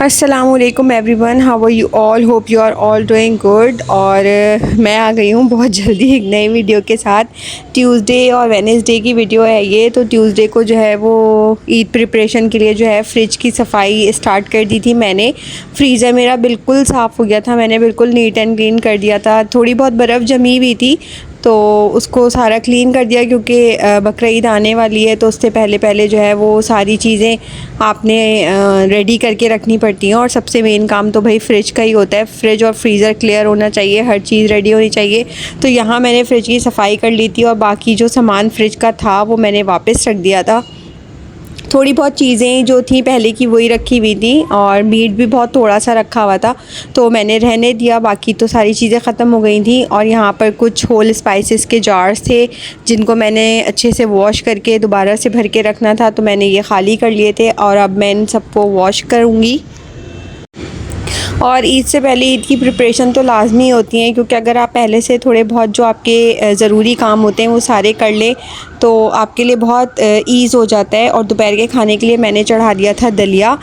अस्सलामुअलैकुम everyone, how are you all, hope you are all doing good. और मैं आ गई हूँ बहुत जल्दी एक नई वीडियो के साथ। ट्यूसडे और वेडनेसडे की वीडियो है ये। तो ट्यूसडे को जो है वो ईद प्रिपरेशन के लिए जो है फ्रिज की सफाई स्टार्ट कर दी थी मैंने। फ्रीज़र मेरा बिल्कुल साफ़ हो गया था, मैंने बिल्कुल नीट एंड क्लीन कर दिया था। थोड़ी बहुत बर्फ़ जमी हुई थी तो उसको सारा क्लीन कर दिया, क्योंकि बकरा ईद आने वाली है तो उससे पहले पहले जो है वो सारी चीज़ें आपने रेडी करके रखनी पड़ती हैं। और सबसे मेन काम तो भाई फ्रिज का ही होता है। फ्रिज और फ्रीज़र क्लियर होना चाहिए, हर चीज़ रेडी होनी चाहिए। तो यहाँ मैंने फ़्रिज की सफाई कर ली थी और बाकी जो सामान फ्रिज का था वो मैंने वापस रख दिया था। थोड़ी बहुत चीज़ें जो थी पहले की वही रखी हुई थी और मीट भी बहुत थोड़ा सा रखा हुआ था तो मैंने रहने दिया, बाकी तो सारी चीज़ें ख़त्म हो गई थी। और यहाँ पर कुछ होल स्पाइसेस के जार्स थे जिनको मैंने अच्छे से वॉश करके दोबारा से भर के रखना था, तो मैंने ये खाली कर लिए थे और अब मैं इन सबको वॉश करूँगी। और ईद से पहले ईद की प्रिपरेशन तो लाजमी होती है, क्योंकि अगर आप पहले से थोड़े बहुत जो आपके ज़रूरी काम होते हैं वो सारे कर लें तो आपके लिए बहुत ईज़ हो जाता है। और दोपहर के खाने के लिए मैंने चढ़ा दिया था दलिया।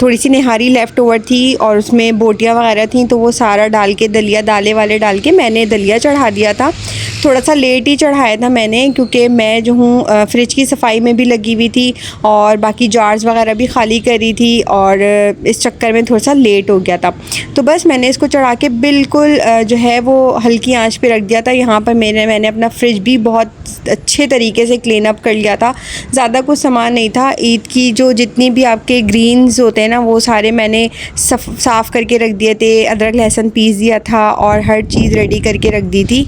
थोड़ी सी निहारी लेफ़्ट ओवर थी और उसमें बोटियाँ वगैरह थी, तो वो सारा डाल के दलिया दाले वाले डाल के मैंने दलिया चढ़ा दिया था। थोड़ा सा लेट ही चढ़ाया था मैंने, क्योंकि मैं जो हूँ फ्रिज की सफाई में भी लगी हुई थी और बाकी जार्स वगैरह भी खाली करी थी और इस चक्कर में थोड़ा सा लेट हो गया था। तो बस मैंने इसको चढ़ा के बिल्कुल जो है वो हल्की आंच पे रख दिया था। यहाँ पर मैंने अपना फ्रिज भी बहुत अच्छे तरीके से क्लीन अप कर लिया था। ज़्यादा कुछ सामान नहीं था। ईद की जो जितनी भी आपके ग्रीन्स होते हैं ना वो सारे मैंने साफ़ करके रख दिए थे, अदरक लहसुन पीस दिया था और हर चीज़ रेडी करके रख दी थी।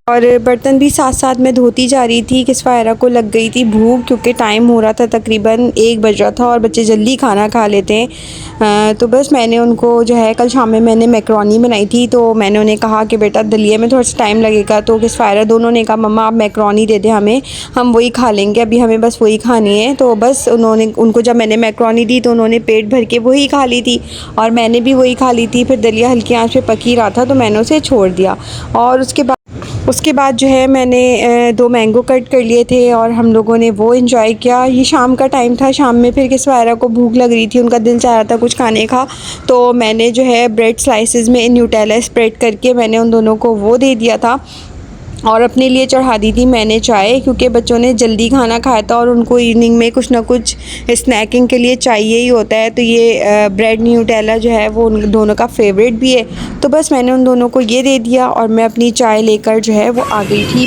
और बर्तन भी साथ साथ मैं धोती जा रही थी। किस्वायरा को लग गई थी भूख, क्योंकि टाइम हो रहा था तकरीबन 1 बज रहा था और बच्चे जल्दी खाना खा लेते हैं। तो बस मैंने उनको जो है कल शाम में मैंने मैक्रोनी बनाई थी, तो मैंने उन्हें कहा कि बेटा दलिये में थोड़ा सा टाइम लगेगा। तो किस्वायरा दोनों ने कहा मम्मा आप मैक्रोनी दे दें हमें, हम वही खा लेंगे, अभी हमें बस वही खानी है। तो बस उनको जब मैंने मैक्रोनी दी तो उन्होंने पेट भर के वही खा ली थी और मैंने भी वही खा ली थी। फिर दलिया हल्की आँच पे पक ही रहा था तो मैंने उसे छोड़ दिया। और उसके बाद जो है मैंने 2 मैंगो कट कर लिए थे और हम लोगों ने वो एंजॉय किया। ये शाम का टाइम था, शाम में फिर किस्वायरा को भूख लग रही थी, उनका दिल चाह रहा था कुछ खाने का, तो मैंने जो है ब्रेड स्लाइसेस में न्यूटेला स्प्रेड करके मैंने उन दोनों को वो दे दिया था। और अपने लिए चढ़ा दी थी मैंने चाय, क्योंकि बच्चों ने जल्दी खाना खाया था और उनको इवनिंग में कुछ ना कुछ स्नैकिंग के लिए चाहिए ही होता है। तो ये ब्रेड न्यूटेला जो है वो उन दोनों का फेवरेट भी है। तो बस मैंने उन दोनों को ये दे दिया और मैं अपनी चाय लेकर जो है वो आ गई थी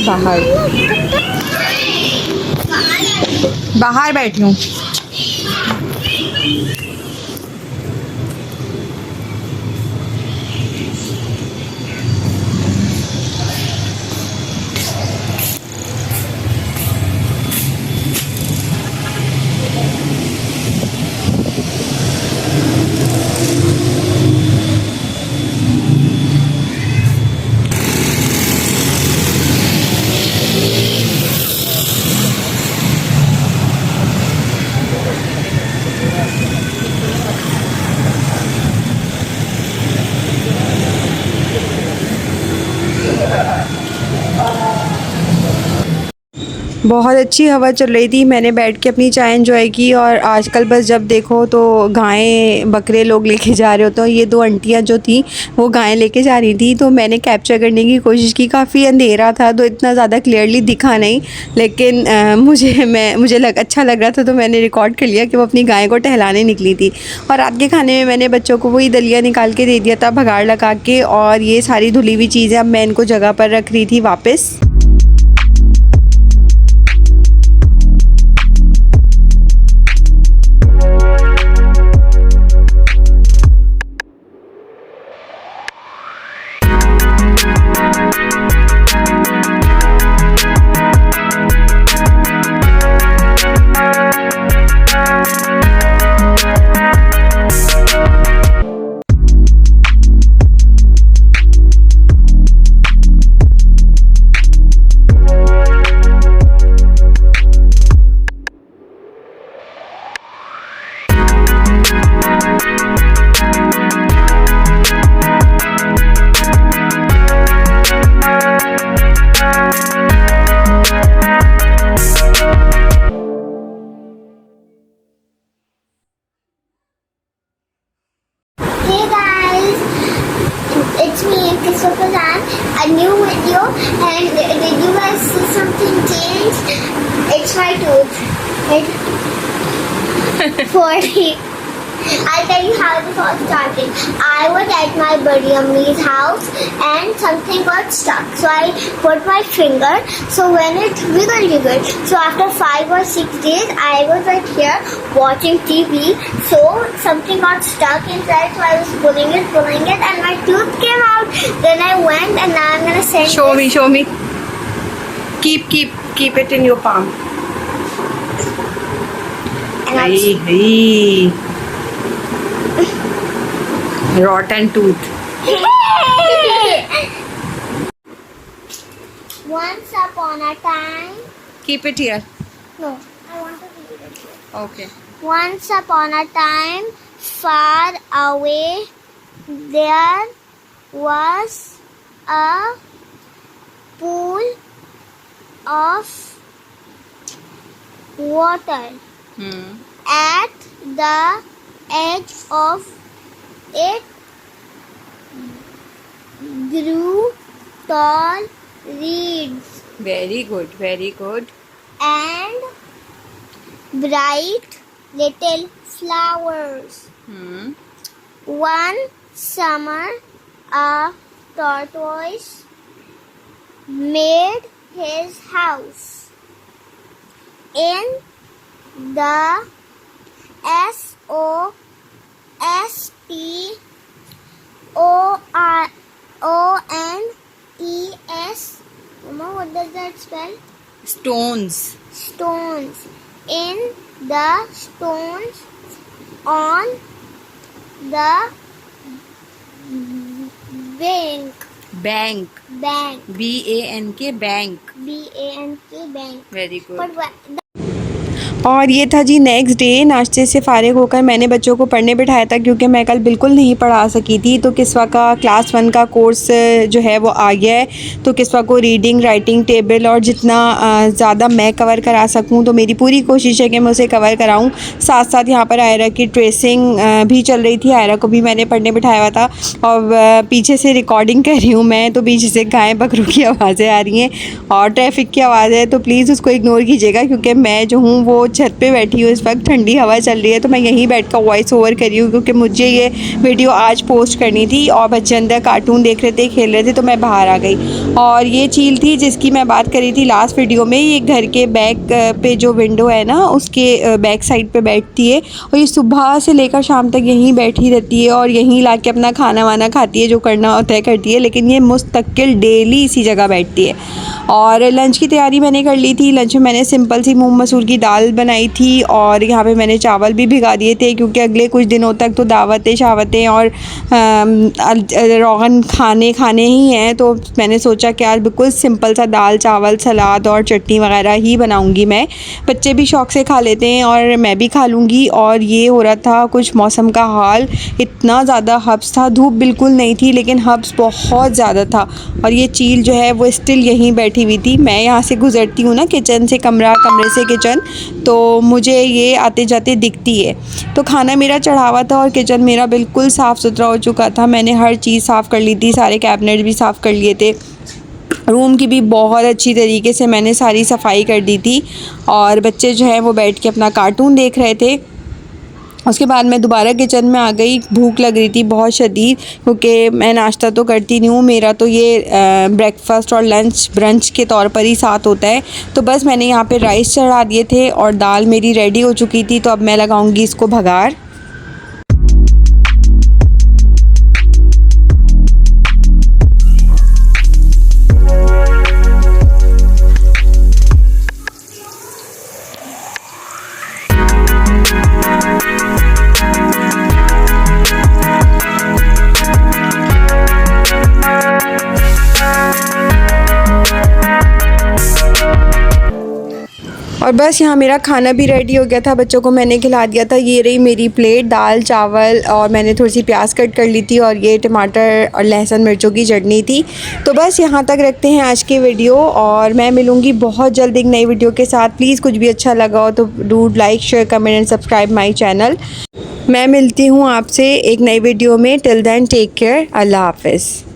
बाहर बैठी हूँ। बहुत अच्छी हवा चल रही थी, मैंने बैठ के अपनी चाय एंजॉय की। और आजकल बस जब देखो तो गायें बकरे लोग लेके जा रहे होते हैं। ये 2 आंटियाँ जो थी वो गायें लेके जा रही थी, तो मैंने कैप्चर करने की कोशिश की। काफ़ी अंधेरा था तो इतना ज़्यादा क्लियरली दिखा नहीं, लेकिन मुझे अच्छा लग रहा था तो मैंने रिकॉर्ड कर लिया कि वो अपनी गाय को टहलाने निकली थी। और रात के खाने में मैंने बच्चों को वही दलिया निकाल के दे दिया था भगाड़ लगा के। और ये सारी धुली हुई चीज़ें अब मैं इनको जगह पर रख रही थी वापस। my tooth. It's 40. I'll tell you how this all started. I was at my buddy Ammi's house and something got stuck. So I put my finger. So when it wiggled. So after 5 or 6 days, I was right here watching TV. So something got stuck inside. So I was pulling it, and my tooth came out. Then I went, and now I'm gonna send. Show me. Keep it in your palm. And Hey. Rotten tooth. Once upon a time. Keep it here. No, I want to read it. Okay. Once upon a time, far away, there was a pool of water. At the edge of it grew tall reeds Very good. and bright little flowers. One summer, a tortoise made his house in the SOSTONES. Mama, what does that spell? Stones. Stones. In the stones on the bank. Bank. BANK bank. BANK bank. Very good. But और ये था जी next day. नाश्ते से फ़ारिग होकर मैंने बच्चों को पढ़ने बिठाया था क्योंकि मैं कल बिल्कुल नहीं पढ़ा सकी थी। तो किस्वा का क्लास 1 का कोर्स जो है वो आ गया है। तो किस्वा को रीडिंग, राइटिंग, टेबल और जितना ज़्यादा मैं कवर करा सकूं तो मेरी पूरी कोशिश है कि मैं उसे कवर कराऊं। साथ साथ यहाँ पर आयरा की ट्रेसिंग भी चल रही थी। आयरा को भी मैंने पढ़ने बिठाया हुआ था और पीछे से रिकॉर्डिंग कर रही हूँ मैं, तो पीछे से गाय बकरों की आवाज़ें आ रही हैं और ट्रैफिक की आवाज़ है। तो प्लीज़ उसको इग्नोर कीजिएगा क्योंकि मैं जो हूँ वो छत पे बैठी हूँ। इस वक्त ठंडी हवा चल रही है तो मैं यहीं बैठ कर वॉइस ओवर कर रही हूँ क्योंकि मुझे ये वीडियो आज पोस्ट करनी थी और बच्चे अंदर कार्टून देख रहे थे, खेल रहे थे, तो मैं बाहर आ गई। और ये चील थी जिसकी मैं बात करी थी लास्ट वीडियो में। ये घर के बैक पे जो विंडो है ना उसके बैक साइड पे बैठती है और ये सुबह से लेकर शाम तक यहीं बैठी रहती है और यहीं ला के अपना खाना वाना खाती है, जो करना होता है करती है। लेकिन ये मुस्तकिल डेली इसी जगह बैठती है। और लंच की तैयारी मैंने कर ली थी। लंच में मैंने सिंपल सी मूंग मसूर की दाल बनाई थी और यहाँ पे मैंने चावल भी भिगा दिए थे क्योंकि अगले कुछ दिनों तक तो दावतें शावतें और रोगन खाने ही हैं। तो मैंने सोचा कि आज बिल्कुल सिंपल सा दाल चावल सलाद और चटनी वगैरह ही बनाऊँगी मैं। बच्चे भी शौक़ से खा लेते हैं और मैं भी खा लूँगी। और ये हो रहा था कुछ मौसम का हाल, इतना ज़्यादा हब्स था, धूप बिल्कुल नहीं थी लेकिन हब्स बहुत ज़्यादा था। और ये चील जो है वो स्टिल यहीं बैठी हुई थी। मैं यहाँ से गुज़रती हूँ ना किचन से कमरे से किचन, तो मुझे ये आते जाते दिखती है। तो खाना मेरा चढ़ा हुआ था और किचन मेरा बिल्कुल साफ़ सुथरा हो चुका था। मैंने हर चीज़ साफ़ कर ली थी, सारे कैबिनेट भी साफ़ कर लिए थे। रूम की भी बहुत अच्छी तरीके से मैंने सारी सफाई कर दी थी और बच्चे जो हैं वो बैठ के अपना कार्टून देख रहे थे। उसके बाद मैं दोबारा किचन में आ गई। भूख लग रही थी बहुत शदीद क्योंकि मैं नाश्ता तो करती नहीं हूँ, मेरा तो ये ब्रेकफास्ट और लंच ब्रंच के तौर पर ही साथ होता है। तो बस मैंने यहाँ पे राइस चढ़ा दिए थे और दाल मेरी रेडी हो चुकी थी। तो अब मैं लगाऊंगी इसको भगार। और बस यहाँ मेरा खाना भी रेडी हो गया था, बच्चों को मैंने खिला दिया था। ये रही मेरी प्लेट, दाल चावल और मैंने थोड़ी सी प्याज कट कर ली थी और ये टमाटर और लहसुन मिर्चों की चटनी थी। तो बस यहाँ तक रखते हैं आज की वीडियो और मैं मिलूँगी बहुत जल्द एक नई वीडियो के साथ। प्लीज़ कुछ भी अच्छा लगा हो तो do like share comment and subscribe my channel. मैं मिलती हूँ आपसे एक नई वीडियो में। टिल देन टेक केयर, अल्लाह हाफिज़।